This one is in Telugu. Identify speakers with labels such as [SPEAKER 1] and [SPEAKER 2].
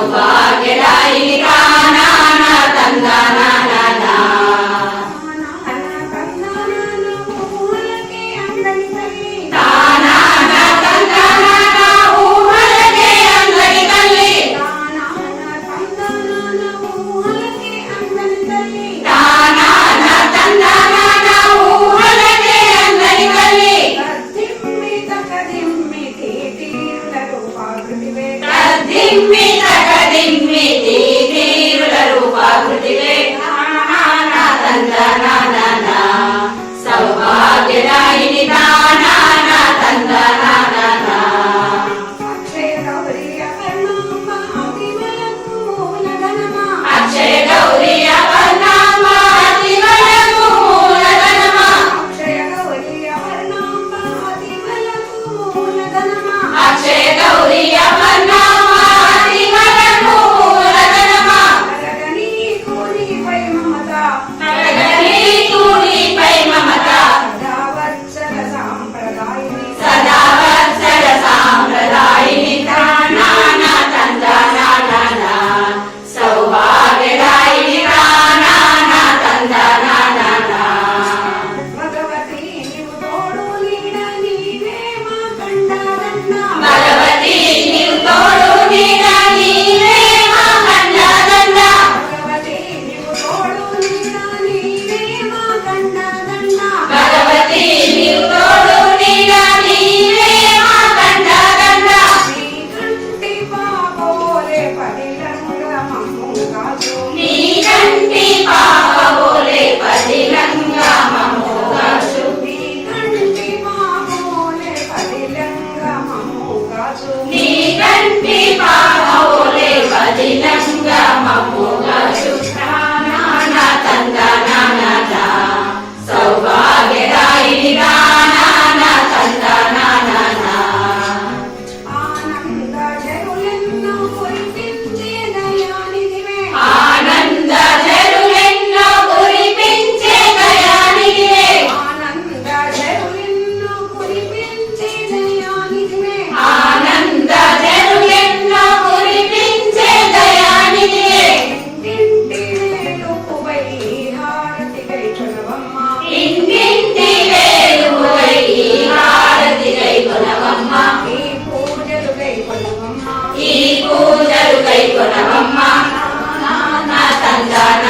[SPEAKER 1] సౌభాగ్యదాయిని కానాన తందనాన సౌభాగ్యదాయిని దానాన తందనాన అక్షయ గౌరీ అపర్ణామ అతివలము మూలధనమ అక్షయ గౌరీ అపర్ణామ అతివలము మూలధనమ కూనిపై మమత సదా వత్సల సాంప్రదాయిని దానాన తందనాన సౌభాగ్యదాయిని దానాన తందనాన భగవతి నీవు తోడు నీడ నీవే మా కండదన్న భగవతి నీవు తోడు నీడ నీవే మా కండదన్న భగవతి నీవు తోడు నీడ నీవే మా కండదన్న భగవతి నీవు తోడు నీడ నీవే మా కండదన్న నీ కంటి పాపబోలే పదిలంగా మమ్ము కాచు నీ కంటి పాపబోలే పదిలంగా మమ్ము కాచు నీ కంటి పాపబోలే పదిలంగా మమ్ము కాచు నాన తందనాన సౌభాగ్యదాయిని దానాన తందనాన ఆనంద జరులెన్నో కురిపించే దయానిధివే ఆనంద జరులెన్నో కురిపించే దయానిధివే ఆనంద జరులెన్నో కురిపించే దయానిధివే ఆనంద జరులెన్నో కురిపించే దయానిధివే ఇంటింటి వేలుపువై హారతిగై కొనవమ్మ ఇంటింటి వేలుపువై హారతిగై కొనవమ్మ ఈ పూజలు గై కొనవమ్మ ఈ పూజలు గై కొనవమ్మ నాన తందనాన